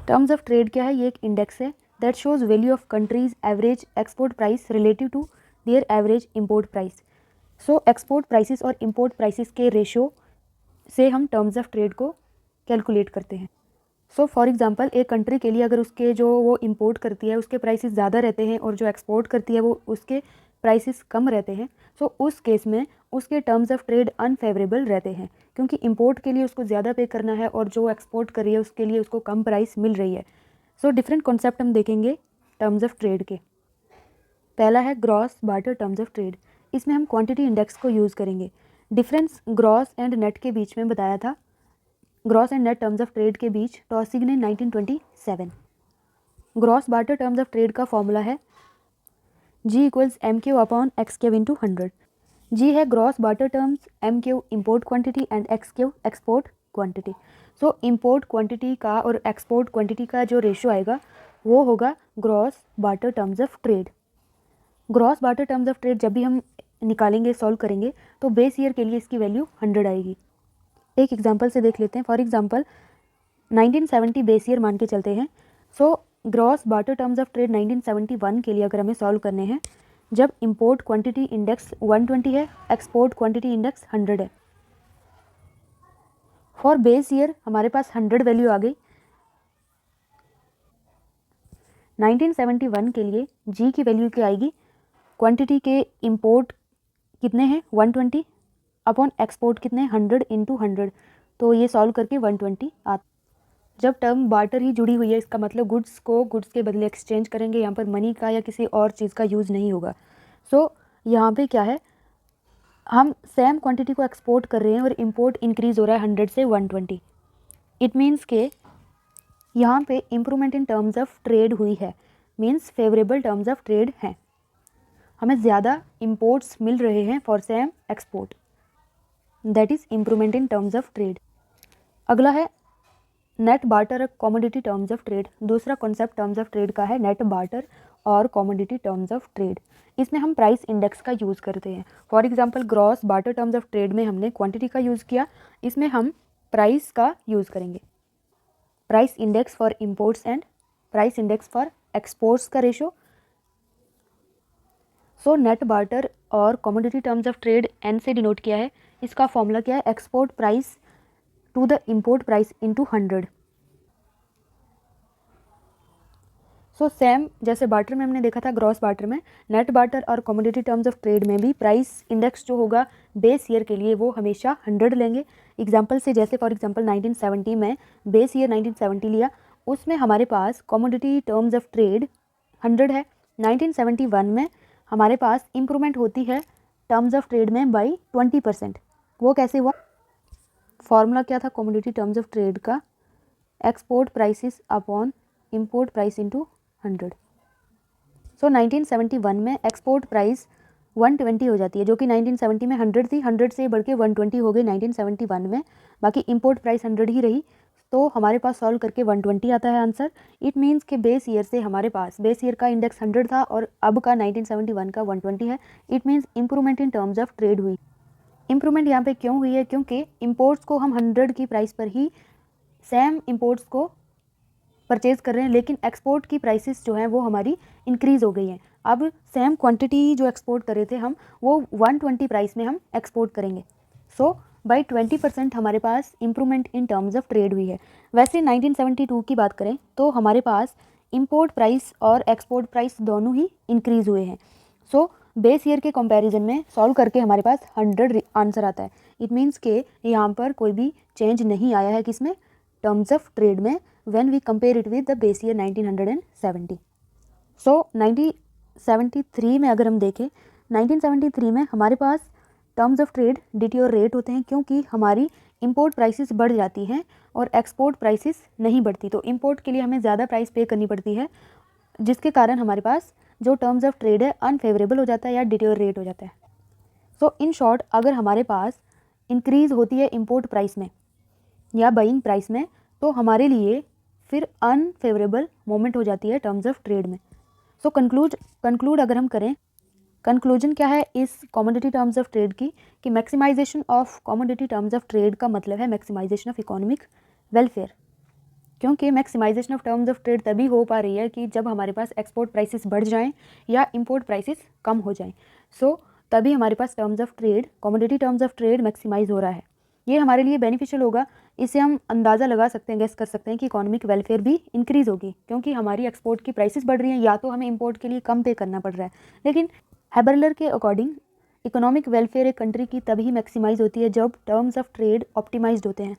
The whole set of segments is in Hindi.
टर्म्स ऑफ ट्रेड क्या है? ये एक इंडेक्स है that shows value of countries average export price relative to their average import price. So export prices और इंपोर्ट प्राइसेस के रेशियो से हम टर्म्स ऑफ ट्रेड को कैलकुलेट करते हैं। सो फॉर एग्जांपल एक कंट्री के लिए अगर उसके जो वो इंपोर्ट करती है उसके प्राइसेस ज़्यादा रहते हैं और जो एक्सपोर्ट करती है वो उसके प्राइसेस कम रहते हैं, सो उस केस में उसके टर्म्स ऑफ ट्रेड अनफेवरेबल रहते हैं, क्योंकि इंपोर्ट के लिए उसको ज़्यादा पे करना है और जो एक्सपोर्ट कर रही है उसके लिए उसको कम प्राइस मिल रही है। सो डिफरेंट कॉन्सेप्ट हम देखेंगे टर्म्स ऑफ ट्रेड के। पहला है gross barter terms of trade. इसमें हम क्वांटिटी इंडेक्स को यूज़ करेंगे। डिफरेंस ग्रॉस एंड नेट के बीच में बताया था, gross and net terms of trade के बीच टॉसिग ने 1927। Gross barter terms of trade का फॉर्मूला है G equals M Q upon X Q into 100। G है gross barter terms, M Q import quantity and X Q export quantity. So import quantity का और एक्सपोर्ट क्वांटिटी का जो रेशियो आएगा वो होगा gross barter terms of trade. Gross barter terms of trade जब भी हम निकालेंगे, सॉल्व करेंगे, तो बेस ईयर के लिए इसकी वैल्यू 100 आएगी। एक एग्जांपल से देख लेते हैं। फॉर एग्जांपल 1970 बेस ईयर मान के चलते हैं। So gross barter terms of trade 1971 के लिए अगर हमें सॉल्व करने हैं, जब इंपोर्ट क्वांटिटी इंडेक्स 120 है, एक्सपोर्ट क्वांटिटी इंडेक्स 100 है। फॉर बेस ईयर हमारे पास 100 वैल्यू आ गई। 1971 के लिए जी की वैल्यू क्या आएगी? क्वांटिटी के इंपोर्ट कितने हैं? 120 अपॉन एक्सपोर्ट कितने? 100 इंटू 100। तो ये सॉल्व करके 120 आता। जब टर्म बार्टर ही जुड़ी हुई है, इसका मतलब गुड्स को गुड्स के बदले एक्सचेंज करेंगे, यहाँ पर मनी का या किसी और चीज़ का यूज़ नहीं होगा। सो यहाँ पे क्या है, हम सेम क्वांटिटी को एक्सपोर्ट कर रहे हैं और इंपोर्ट इंक्रीज़ हो रहा है 100 से 120। इट मीन्स के यहाँ पे improvement in terms of trade हुई है, means favourable terms of trade हैं। हमें ज़्यादा इंपोर्ट्स मिल रहे हैं for same export, that is improvement in terms of trade. अगला है net barter commodity terms of trade. दूसरा कॉन्सेप्ट टर्म्स ऑफ ट्रेड का है नेट बार्टर और कॉमोडिटी टर्म्स ऑफ ट्रेड। इसमें हम प्राइस इंडेक्स का यूज़ करते हैं। For example gross barter terms of trade में हमने क्वांटिटी का यूज़ किया, इसमें हम प्राइस का यूज़ करेंगे। Price index for imports and price index for exports का रेशो। सो नेट बार्टर और commodity terms of trade N से डिनोट किया है। इसका फॉर्मूला क्या है? Export price to the import price into 100। So same जैसे बार्टर में हमने देखा था, ग्रॉस बार्टर में, नेट बार्टर और कॉमोडिटी टर्म्स ऑफ ट्रेड में भी प्राइस इंडेक्स जो होगा बेस ईयर के लिए वो हमेशा 100 लेंगे। एग्जांपल से जैसे फॉर एग्जांपल 1970 में बेस ईयर 1970 लिया, उसमें हमारे पास कॉमोडिटी टर्म्स ऑफ ट्रेड 100 है। 1971 में हमारे पास इम्प्रूवमेंट होती है टर्म्स ऑफ ट्रेड में बाई 20%। वो कैसे हुआ? फॉर्मूला क्या था कॉमोडिटी टर्म्स ऑफ ट्रेड का? Export prices upon import price into 100। सो 1971 में एक्सपोर्ट प्राइस 120 हो जाती है, जो कि 1970 में 100 थी, 100 से बढ़ के 120 हो गई 1971 में। बाकी इंपोर्ट प्राइस 100 ही रही, तो हमारे पास सॉल्व करके 120 आता है आंसर। इट मीन्स कि बेस ईयर से हमारे पास बेस ईयर का इंडेक्स 100 था और अब का 1971 का 120 है। It means improvement in terms of trade हुई। इंप्रूवमेंट यहाँ पे क्यों हुई है? क्योंकि इंपोर्ट्स को हम 100 की प्राइस पर ही सेम इंपोर्ट्स को परचेज कर रहे हैं, लेकिन एक्सपोर्ट की प्राइसेस जो हैं वो हमारी इंक्रीज़ हो गई हैं। अब सेम क्वांटिटी जो एक्सपोर्ट कर रहे थे हम, वो 120 प्राइस में हम एक्सपोर्ट करेंगे। सो बाई 20% हमारे पास improvement in terms of trade हुई है। वैसे 1972 की बात करें तो हमारे पास इंपोर्ट प्राइस और एक्सपोर्ट प्राइस दोनों ही इंक्रीज़ हुए हैं। सो बेस ईयर के कंपैरिजन में सॉल्व करके हमारे पास 100 आंसर आता है। इट मीन्स के यहाँ पर कोई भी चेंज नहीं आया है किसमें? टर्म्स ऑफ ट्रेड में, when we compare it with the base year 1970. So 1973 में अगर हम देखें, 1973 में हमारे पास टर्म्स ऑफ ट्रेड डिटीरियोरेट होते हैं, क्योंकि हमारी इंपोर्ट प्राइसेस बढ़ जाती हैं और एक्सपोर्ट प्राइसेस नहीं बढ़ती। तो इंपोर्ट के लिए हमें ज़्यादा प्राइस पे करनी पड़ती है, जिसके कारण हमारे पास जो टर्म्स ऑफ ट्रेड है अनफेवरेबल हो जाता है या डिटीरियोरेट हो जाता है। सो इन शॉर्ट, अगर हमारे पास इंक्रीज़ होती है इंपोर्ट प्राइस में या बाइंग प्राइस में, तो हमारे लिए फिर अनफेवरेबल मोमेंट हो जाती है टर्म्स ऑफ ट्रेड में। सो कंक्लूड अगर हम करें, कंक्लूजन क्या है इस कॉमोडिटी टर्म्स ऑफ ट्रेड की, कि maximization of commodity terms of trade का मतलब है मैक्सिमाइजेशन ऑफ इकोनॉमिक वेलफेयर। क्योंकि maximization of terms of trade तभी हो पा रही है कि जब हमारे पास एक्सपोर्ट प्राइसेस बढ़ जाएं या इंपोर्ट प्राइसेस कम हो जाएं। सो तभी हमारे पास terms of trade, commodity terms of trade maximise हो रहा है। ये हमारे लिए बेनिफिशियल होगा। इससे हम अंदाज़ा लगा सकते हैं, गेस कर सकते हैं कि इकोनॉमिक वेलफेयर भी इंक्रीज़ होगी, क्योंकि हमारी एक्सपोर्ट की प्राइसेस बढ़ रही हैं या तो हमें इंपोर्ट के लिए कम पे करना पड़ रहा है। लेकिन हैबरलर के अकॉर्डिंग इकोनॉमिक वेलफेयर एक कंट्री की तभी मैक्सिमाइज होती है जब टर्म्स ऑफ ट्रेड ऑप्टिमाइज्ड होते हैं,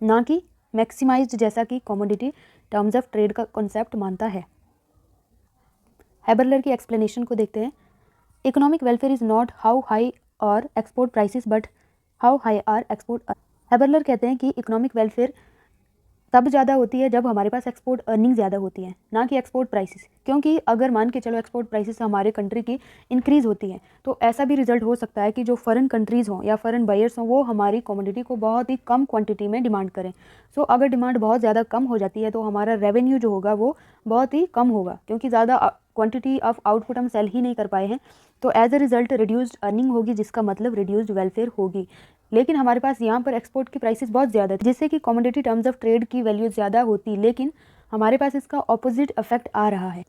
ना कि मैक्सिमाइज्ड जैसा कि कमोडिटी टर्म्स ऑफ ट्रेड का कॉन्सेप्ट मानता है। हैबरलर की एक्सप्लेनेशन को देखते हैं। Economic welfare is not how high are export prices but how high are export. Haberler कहते हैं कि इकोनॉमिक वेलफेयर तब ज़्यादा होती है जब हमारे पास एक्सपोर्ट अर्निंग ज़्यादा होती है, ना कि एक्सपोर्ट प्राइसेस। क्योंकि अगर मान के चलो एक्सपोर्ट प्राइसेस हमारे कंट्री की इंक्रीज़ होती हैं तो ऐसा भी रिजल्ट हो सकता है कि जो फॉरेन कंट्रीज़ हों या फॉरेन बायर्स हों वो हमारी कमोडिटी को बहुत ही कम क्वांटिटी में डिमांड करें। सो अगर डिमांड बहुत ज़्यादा कम हो जाती है तो हमारा रेवेन्यू जो होगा वो बहुत ही कम होगा, क्योंकि ज़्यादा क्वांटिटी ऑफ आउटपुट हम सेल ही नहीं कर पाए हैं। तो as a result reduced earning होगी, जिसका मतलब रिड्यूस्ड वेलफेयर होगी। लेकिन हमारे पास यहाँ पर एक्सपोर्ट की प्राइसेस बहुत ज़्यादा है, जिससे कि कमोडिटी टर्म्स ऑफ ट्रेड की वैल्यू ज़्यादा होती, लेकिन हमारे पास इसका ऑपोजिट इफेक्ट आ रहा है।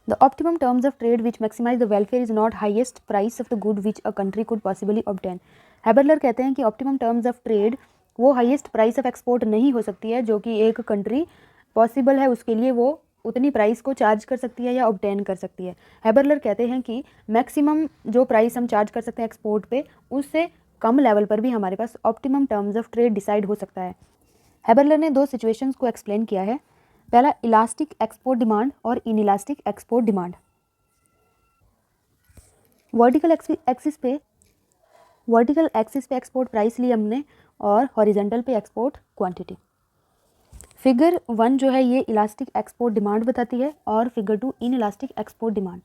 The optimum terms of trade which maximise the welfare is not highest price of the good which a country could possibly obtain. Haberler कहते हैं कि ऑप्टिमम टर्म्स ऑफ ट्रेड वो हाईएस्ट प्राइस ऑफ एक्सपोर्ट नहीं हो सकती है जो कि एक कंट्री पॉसिबल है उसके लिए वो उतनी प्राइस को चार्ज कर सकती है या ऑब्टेन कर सकती है। हैबरलर कहते हैं कि मैक्सिमम जो प्राइस हम चार्ज कर सकते हैं एक्सपोर्ट पे, उससे कम लेवल पर भी हमारे पास optimum terms of trade decide हो सकता है। हैबरलर ने दो सिचुएशंस को एक्सप्लेन किया है। पहला इलास्टिक एक्सपोर्ट डिमांड और inelastic export demand. Vertical axis पे एक्सपोर्ट प्राइस ली हमने और हॉरिजेंटल पे एक्सपोर्ट क्वांटिटी। फिगर 1 जो है ये इलास्टिक एक्सपोर्ट डिमांड बताती है और फिगर 2 इनइलास्टिक एक्सपोर्ट डिमांड।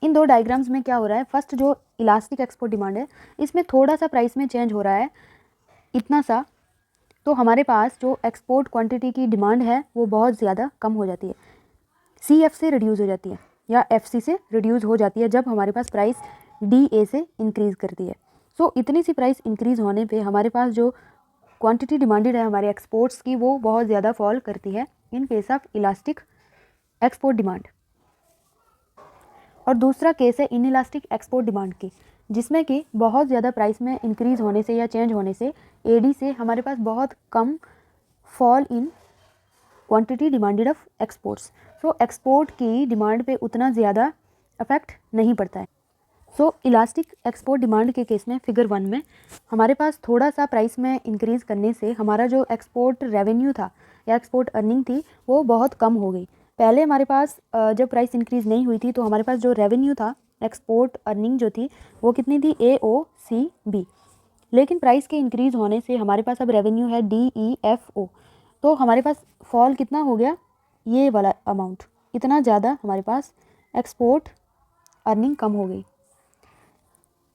इन दो डायग्राम्स में क्या हो रहा है, फर्स्ट जो इलास्टिक एक्सपोर्ट डिमांड है इसमें थोड़ा सा प्राइस में चेंज हो रहा है, इतना सा, तो हमारे पास जो एक्सपोर्ट क्वांटिटी की डिमांड है वो बहुत ज़्यादा कम हो जाती है, CF से रिड्यूस हो जाती है या FC से रिड्यूस हो जाती है जब हमारे पास प्राइस DA से इंक्रीज़ करती है। सो इतनी सी प्राइस इंक्रीज़ होने पे हमारे पास जो क्वांटिटी डिमांडेड है हमारे एक्सपोर्ट्स की वो बहुत ज़्यादा फॉल करती है in case of elastic export demand. और दूसरा केस है इनइलास्टिक एक्सपोर्ट डिमांड की, जिसमें कि बहुत ज़्यादा प्राइस में इंक्रीज़ होने से या चेंज होने से AD से हमारे पास बहुत कम fall in quantity demanded of exports. So export की डिमांड पे उतना ज़्यादा इफेक्ट नहीं पड़ता है। सो इलास्टिक एक्सपोर्ट डिमांड के केस में फिगर 1 में हमारे पास थोड़ा सा प्राइस में इंक्रीज़ करने से हमारा जो एक्सपोर्ट रेवेन्यू था या एक्सपोर्ट अर्निंग थी वो बहुत कम हो गई। पहले हमारे पास जब प्राइस इंक्रीज़ नहीं हुई थी तो हमारे पास जो रेवेन्यू था, एक्सपोर्ट अर्निंग जो थी वो कितनी थी, AOCB। लेकिन प्राइस के इंक्रीज़ होने से हमारे पास अब रेवेन्यू है DEFO। तो हमारे पास फॉल कितना हो गया, ये वाला अमाउंट, इतना ज़्यादा हमारे पास एक्सपोर्ट अर्निंग कम हो गई।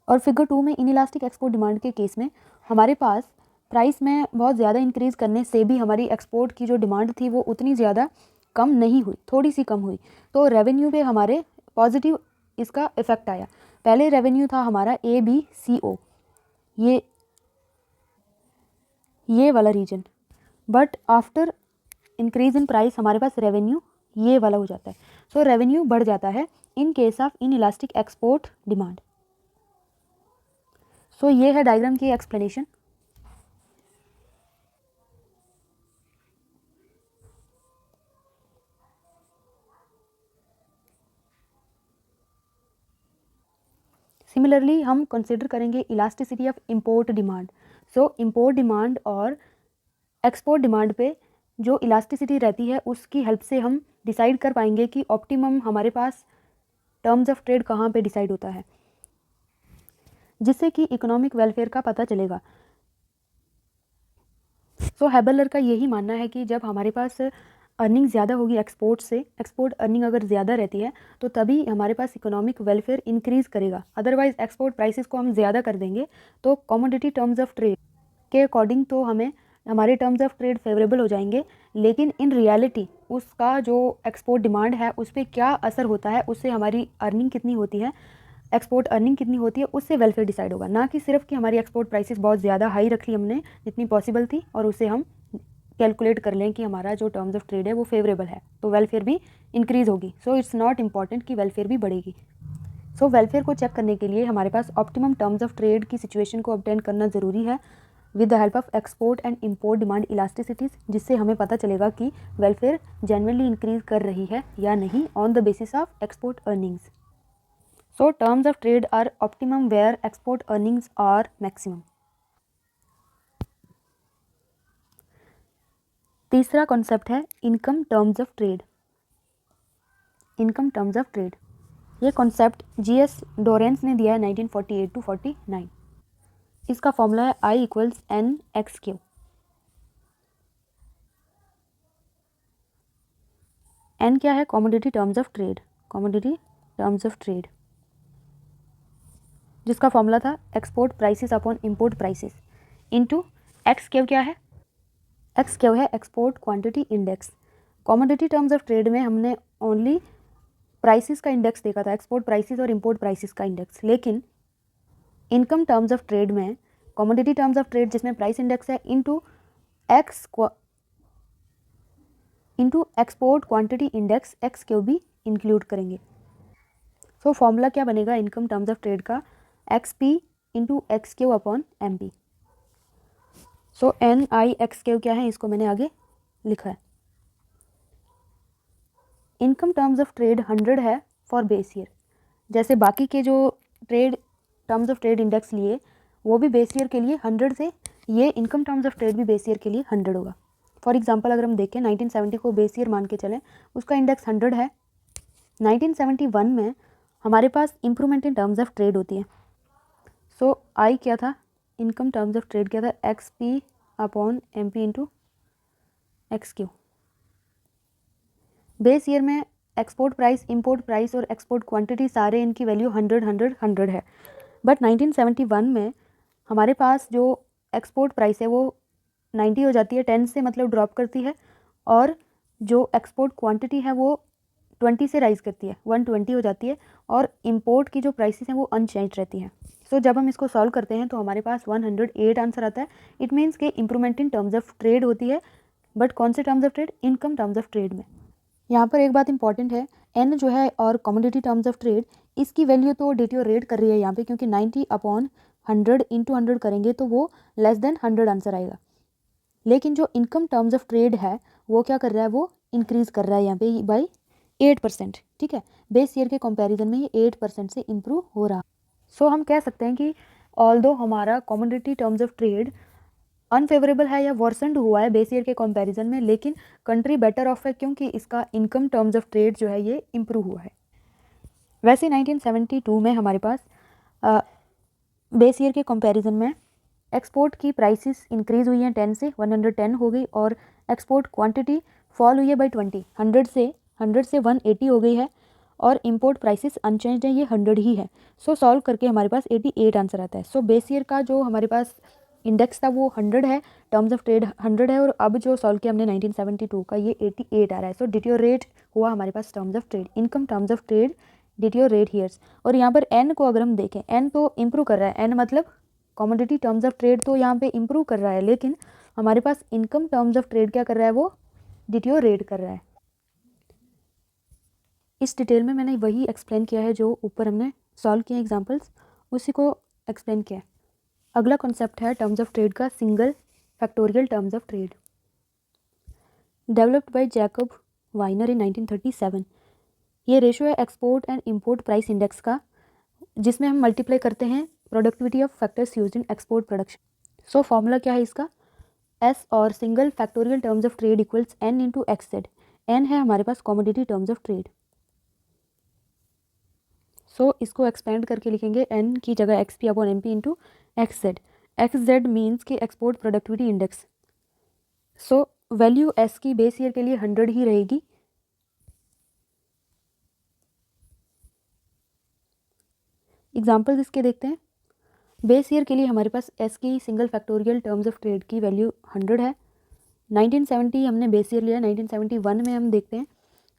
और फिगर 2 में इनइलास्टिक एक्सपोर्ट डिमांड के केस में हमारे पास प्राइस में बहुत ज़्यादा इंक्रीज़ करने से भी हमारी एक्सपोर्ट की जो डिमांड थी वो उतनी ज़्यादा कम नहीं हुई, थोड़ी सी कम हुई, तो रेवेन्यू पे हमारे पॉजिटिव इसका इफ़ेक्ट आया। पहले रेवेन्यू था हमारा ABCO, ये वाला region, but after increase in price हमारे पास रेवेन्यू ये वाला हो जाता है। सो रेवेन्यू बढ़ जाता है in case of inelastic export demand. So ये है डायग्राम की एक्सप्लेनेशन। सिमिलरली हम कंसिडर करेंगे elasticity of import demand. So import demand और एक्सपोर्ट डिमांड पे जो इलास्टिसिटी रहती है उसकी हेल्प से हम डिसाइड कर पाएंगे कि ऑप्टिमम हमारे पास टर्म्स ऑफ ट्रेड कहाँ पे डिसाइड होता है, जिससे कि इकोनॉमिक वेलफेयर का पता चलेगा। सो हैबरलर का यही मानना है कि जब हमारे पास अर्निंग ज़्यादा होगी एक्सपोर्ट से, एक्सपोर्ट अर्निंग अगर ज़्यादा रहती है तो तभी हमारे पास इकोनॉमिक वेलफेयर इंक्रीज़ करेगा। अदरवाइज़ एक्सपोर्ट प्राइसेस को हम ज़्यादा कर देंगे तो कमोडिटी टर्म्स ऑफ ट्रेड के अकॉर्डिंग तो हमें हमारे टर्म्स ऑफ ट्रेड फेवरेबल हो जाएंगे, लेकिन इन रियलिटी उसका जो एक्सपोर्ट डिमांड है उस पर क्या असर होता है, उससे हमारी अर्निंग कितनी होती है, एक्सपोर्ट अर्निंग कितनी होती है, उससे वेलफेयर डिसाइड होगा। ना कि सिर्फ कि हमारी एक्सपोर्ट प्राइसेस बहुत ज़्यादा हाई रख ली हमने जितनी पॉसिबल थी और उसे हम कैलकुलेट कर लें कि हमारा जो टर्म्स ऑफ ट्रेड है वो फेवरेबल है, तो वेलफेयर भी इंक्रीज़ होगी। सो इट्स नॉट इम्पॉर्टेंट कि वेलफेयर भी बढ़ेगी। सो वेलफेयर को चेक करने के लिए हमारे पास ऑप्टिमम टर्म्स ऑफ ट्रेड की सिचुएशन को ऑब्टेन करना ज़रूरी है with the help of export and import demand elasticities, जिससे हमें पता चलेगा कि वेलफेयर जेन्युइनली इंक्रीज कर रही है या नहीं on the basis of export earnings. So terms of trade are optimum where export earnings are maximum. तीसरा कॉन्सेप्ट है income terms of trade. Income terms of trade, ये कॉन्सेप्ट जीएस डोरेंस ने दिया है 1948 टू 49। इसका फॉर्मूला है I equals N X Q. N क्या है? Commodity terms of trade, commodity terms of trade, जिसका फॉर्मूला था export prices upon import prices into X Q. क्या है? एक्स क्यू है export quantity index. Commodity terms of trade में हमने ओनली प्राइसेस का इंडेक्स देखा था, एक्सपोर्ट प्राइसेस और इंपोर्ट प्राइसेस का इंडेक्स, लेकिन इनकम टर्म्स ऑफ ट्रेड में कमोडिटी टर्म्स ऑफ ट्रेड जिसमें प्राइस इंडेक्स है into export quantity index X Q भी इंक्लूड करेंगे। सो फॉर्मूला क्या बनेगा इनकम टर्म्स ऑफ ट्रेड का? X P into X Q upon M P. So N I X Q क्या है, इसको मैंने आगे लिखा है। इनकम टर्म्स ऑफ ट्रेड 100 है फॉर बेस ईयर, जैसे बाकी के जो trade terms of trade index लिए वो भी बेस ईयर के लिए 100 से, ये इनकम टर्म्स ऑफ ट्रेड भी बेस ईयर के लिए 100 होगा। फॉर एग्जांपल अगर हम देखें 1970 को बेस ईयर मान के चलें, उसका इंडेक्स 100 है। 1971 में हमारे पास improvement in terms of trade होती है। सो आई क्या था? इनकम टर्म्स ऑफ ट्रेड क्या था? X P upon M P into X Q. Base year में एक्सपोर्ट प्राइस, इंपोर्ट प्राइस और एक्सपोर्ट क्वांटिटी सारे इनकी वैल्यू 100 100 100 है। बट 1971 में हमारे पास जो एक्सपोर्ट प्राइस है वो 90 हो जाती है, 10 से मतलब ड्रॉप करती है, और जो एक्सपोर्ट क्वांटिटी है वो 20 से राइज करती है, 120 हो जाती है, और इंपोर्ट की जो प्राइसेस हैं वो अनचेंज रहती हैं। सो जब हम इसको सॉल्व करते हैं तो हमारे पास 108 आंसर आता है। इट मीन्स कि improvement in terms of trade होती है, बट कौन से terms of trade? Income terms of trade में। यहाँ पर एक बात इंपॉर्टेंट है, एन जो है और कमोडिटी टर्म्स ऑफ ट्रेड, इसकी वैल्यू तो डिटोरेट कर रही है यहाँ पे, क्योंकि 90 अपॉन 100 इंटू 100 करेंगे तो वो लेस देन 100 आंसर आएगा। लेकिन जो इनकम टर्म्स ऑफ ट्रेड है वो क्या कर रहा है? वो इंक्रीज़ कर रहा है यहाँ पे बाई 8%। ठीक है, बेस ईयर के कंपैरिजन में ये 8% से इम्प्रूव हो रहा। सो हम कह सकते हैं कि ऑल्दो हमारा commodity terms of trade unfavourable है या वर्सेंड हुआ है बेस ईयर के कंपैरिजन में, लेकिन कंट्री बेटर ऑफ है क्योंकि इसका इनकम टर्म्स ऑफ ट्रेड जो है ये इम्प्रूव हुआ है। वैसे 1972 में हमारे पास बेस ईयर के कंपैरिजन में एक्सपोर्ट की प्राइसेस इंक्रीज़ हुई हैं 10 से 110 हो गई, और एक्सपोर्ट क्वांटिटी फॉल हुई है बाई 20, 100 से 180 हो गई है, और इंपोर्ट प्राइसेस अनचेंज्ड है, ये 100 ही है। सो सॉल्व करके हमारे पास 88 आंसर आता है। सो बेस ईयर का जो हमारे पास इंडेक्स था वो 100 है, टर्म्स ऑफ ट्रेड 100 है, और अब जो सॉल्व किया हमने 1972 का ये 88 आ रहा है। सो डिटोरेट हुआ हमारे पास terms of trade, income terms of trade deteriorate here's. और यहाँ पर एन को अगर हम देखें, एन तो इम्प्रूव कर रहा है, एन मतलब कमोडिटी टर्म्स ऑफ ट्रेड तो यहाँ पे इम्प्रूव कर रहा है, लेकिन हमारे पास इनकम टर्म्स ऑफ ट्रेड क्या कर रहा है? वो डिटोरेट कर रहा है। इस डिटेल में मैंने वही एक्सप्लेन किया है जो ऊपर हमने सॉल्व किए एग्जांपल्स, उसी को एक्सप्लेन किया है। अगला कॉन्सेप्ट है टर्म्स ऑफ ट्रेड का single factorial terms of trade, developed by Jacob Viner in 1937। ये रेशो है export and import price index का, जिसमें हम मल्टीप्लाई करते हैं productivity of factors used in export production. So formula क्या है इसका? एस और single factorial terms of trade equals N into X Z. N है हमारे पास commodity terms of trade. So इसको एक्सपेंड करके लिखेंगे एन की जगह X P upon M P into X Z. X Z means कि export productivity index. So value S की बेस ईयर के लिए 100 ही रहेगी। एग्जाम्पल्स इसके देखते हैं। बेस ईयर के लिए हमारे पास एस की single factorial terms of trade की वैल्यू 100 है। 1970 हमने बेस ईयर लिया, 1971 में हम देखते हैं।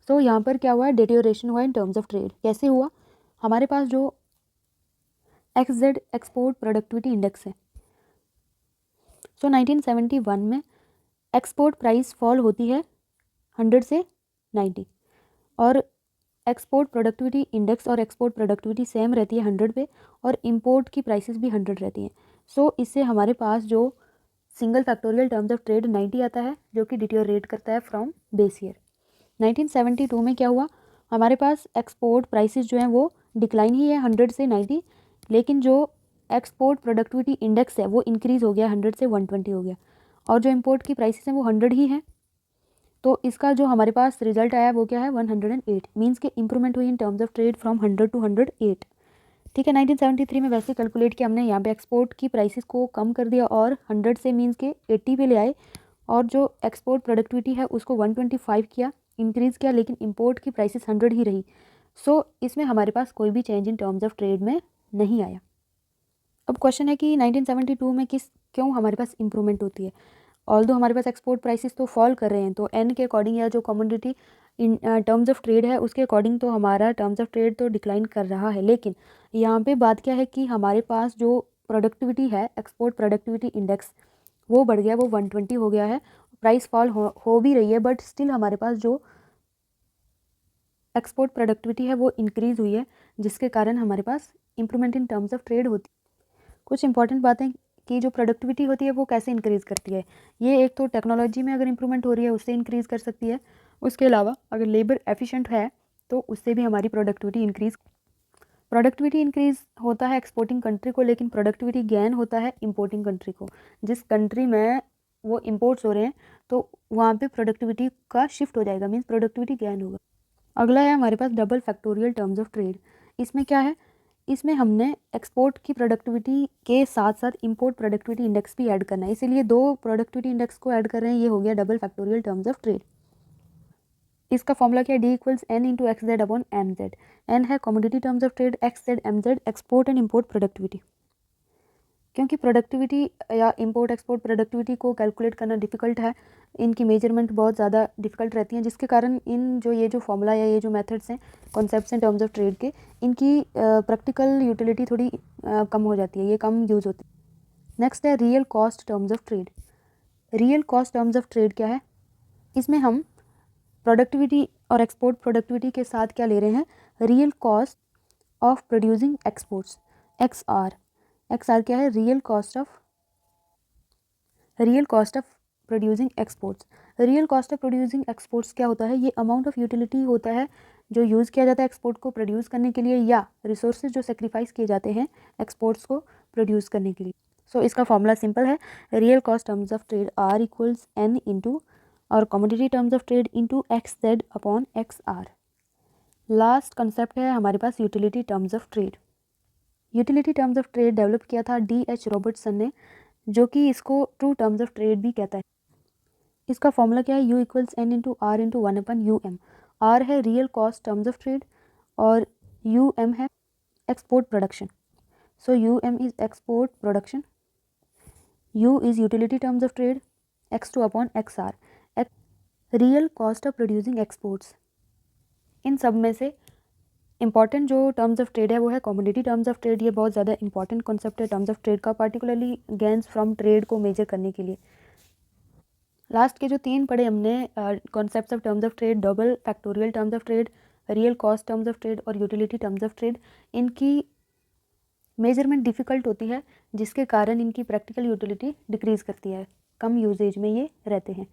सो यहाँ पर क्या हुआ है? डिटोरेशन हुआ इन टर्म्स ऑफ ट्रेड। कैसे हुआ? हमारे पास जो x Z export productivity index है, सो 1971 में एक्सपोर्ट प्राइस फॉल होती है 100 से 90 और एक्सपोर्ट प्रोडक्टिविटी इंडेक्स और एक्सपोर्ट प्रोडक्टिविटी सेम रहती है 100 पे और इंपोर्ट की प्राइसेस भी 100 रहती हैं। सो इससे हमारे पास जो single factorial terms of trade 90 आता है जो कि डिटोरेट करता है फ्रॉम बेस ईयर। 1972 में क्या हुआ, हमारे पास एक्सपोर्ट प्राइसेस जो हैं वो डिक्लाइन ही है 100 से 90, लेकिन जो एक्सपोर्ट प्रोडक्टिविटी इंडेक्स है वो इंक्रीज़ हो गया 100 से 120 हो गया और जो इम्पोर्ट की प्राइसेस हैं वो 100 ही हैं। तो इसका जो हमारे पास रिजल्ट आया वो क्या है 108, मीन्स के इंप्रूवमेंट हुई in terms of trade from 100 to 108। ठीक है, 1973 में वैसे कैलकुलेट किया हमने, यहाँ पे एक्सपोर्ट की प्राइसेस को कम कर दिया और 100 से मीन्स के 80 पे ले आए और जो एक्सपोर्ट प्रोडक्टिविटी है उसको 125 किया, इंक्रीज़ किया, लेकिन इंपोर्ट की प्राइसेस 100 ही रही। सो इसमें हमारे पास कोई भी change in terms of trade में नहीं आया। अब क्वेश्चन है कि 1972 में क्यों हमारे पास इंप्रूवमेंट होती है। ऑल्दो हमारे पास एक्सपोर्ट प्राइसेस तो फॉल कर रहे हैं, तो एन के अकॉर्डिंग या जो commodity in terms of trade है उसके अकॉर्डिंग तो हमारा टर्म्स ऑफ ट्रेड तो डिक्लाइन कर रहा है, लेकिन यहाँ पे बात क्या है कि हमारे पास जो प्रोडक्टिविटी है एक्सपोर्ट प्रोडक्टिविटी इंडेक्स वो बढ़ गया, वो 120 हो गया है। प्राइस फॉल हो भी रही है बट स्टिल हमारे पास जो एक्सपोर्ट प्रोडक्टिविटी है वो इंक्रीज़ हुई है, जिसके कारण हमारे पास improvement in terms of trade होती है। कुछ इंपॉर्टेंट बातें कि जो प्रोडक्टिविटी होती है वो कैसे इंक्रीज़ करती है। ये एक तो टेक्नोलॉजी में अगर इंप्रूवमेंट हो रही है उससे इंक्रीज़ कर सकती है, उसके अलावा अगर लेबर एफिशिएंट है तो उससे भी हमारी प्रोडक्टिविटी इंक्रीज़ होता है एक्सपोर्टिंग कंट्री को, लेकिन प्रोडक्टिविटी गेन होता है इंपोर्टिंग कंट्री को। जिस कंट्री में वो इंपोर्ट्स हो रहे हैं तो वहाँ पे प्रोडक्टिविटी का शिफ्ट हो जाएगा, मीन्स प्रोडक्टिविटी गेन होगा। अगला है हमारे पास double factorial terms of trade. इसमें क्या है, इसमें हमने एक्सपोर्ट की प्रोडक्टिविटी के साथ साथ इंपोर्ट प्रोडक्टिविटी इंडेक्स भी ऐड करना है, इसीलिए दो प्रोडक्टिविटी इंडेक्स को ऐड कर रहे हैं, ये हो गया double factorial terms of trade. इसका फॉर्मूला क्या है, D equals N into X Z upon M Z. N है commodity terms of trade, X Z M Z export and import productivity. क्योंकि प्रोडक्टिविटी या इंपोर्ट एक्सपोर्ट प्रोडक्टिविटी को कैलकुलेट करना डिफ़िकल्ट है, इनकी मेजरमेंट बहुत ज़्यादा डिफ़िकल्ट रहती हैं, जिसके कारण ये जो फॉर्मूला या ये जो मेथड्स हैं कॉन्सेप्ट्स हैं टर्म्स ऑफ ट्रेड के, इनकी प्रैक्टिकल यूटिलिटी थोड़ी कम हो जाती है, ये कम यूज़ होती है। नेक्स्ट है real cost terms of trade. Real cost terms of trade क्या है, इसमें हम प्रोडक्टिविटी और एक्सपोर्ट प्रोडक्टिविटी के साथ क्या ले रहे हैं, real cost of producing exports, X R क्या है, real cost of producing exports. Real cost of producing exports क्या होता है, ये अमाउंट ऑफ यूटिलिटी होता है जो यूज़ किया जाता है एक्सपोर्ट को प्रोड्यूस करने के लिए, या रिसोर्सेज जो सेक्रीफाइस किए जाते हैं एक्सपोर्ट्स को प्रोड्यूस करने के लिए। सो इसका फॉर्मूला सिंपल है, real cost terms of trade R equals N into और commodity terms of trade into X Z upon X R. Last concept है हमारे पास utility terms of trade. Utility terms of trade develop किया था D.H. रॉबर्टसन ने, जो कि इसको ट्रू टर्म्स ऑफ ट्रेड भी कहता है। इसका फॉर्मूला क्या है, U equals N into R into 1/UM। R है real cost terms of trade और UM है export production. So UM is export production, U is utility terms of trade, X2 upon XR real cost of producing exports. इन सब में से इंपॉर्टेंट जो टर्म्स ऑफ ट्रेड है वो है कमोडिटी टर्म्स ऑफ ट्रेड। ये बहुत ज़्यादा इंपॉर्टेंट कॉन्सेप्ट है टर्म्स ऑफ ट्रेड का, पार्टिकुलरली गेन्स फ्रॉम ट्रेड को मेजर करने के लिए। लास्ट के जो 3 पढ़े हमने concepts of terms of trade, double factorial terms of trade, real cost terms of trade और यूटिलिटी टर्म्स ऑफ ट्रेड, इनकी मेजरमेंट डिफ़िकल्ट होती है, जिसके कारण इनकी प्रैक्टिकल यूटिलिटी डिक्रीज़ करती है, कम यूजेज में ये रहते हैं।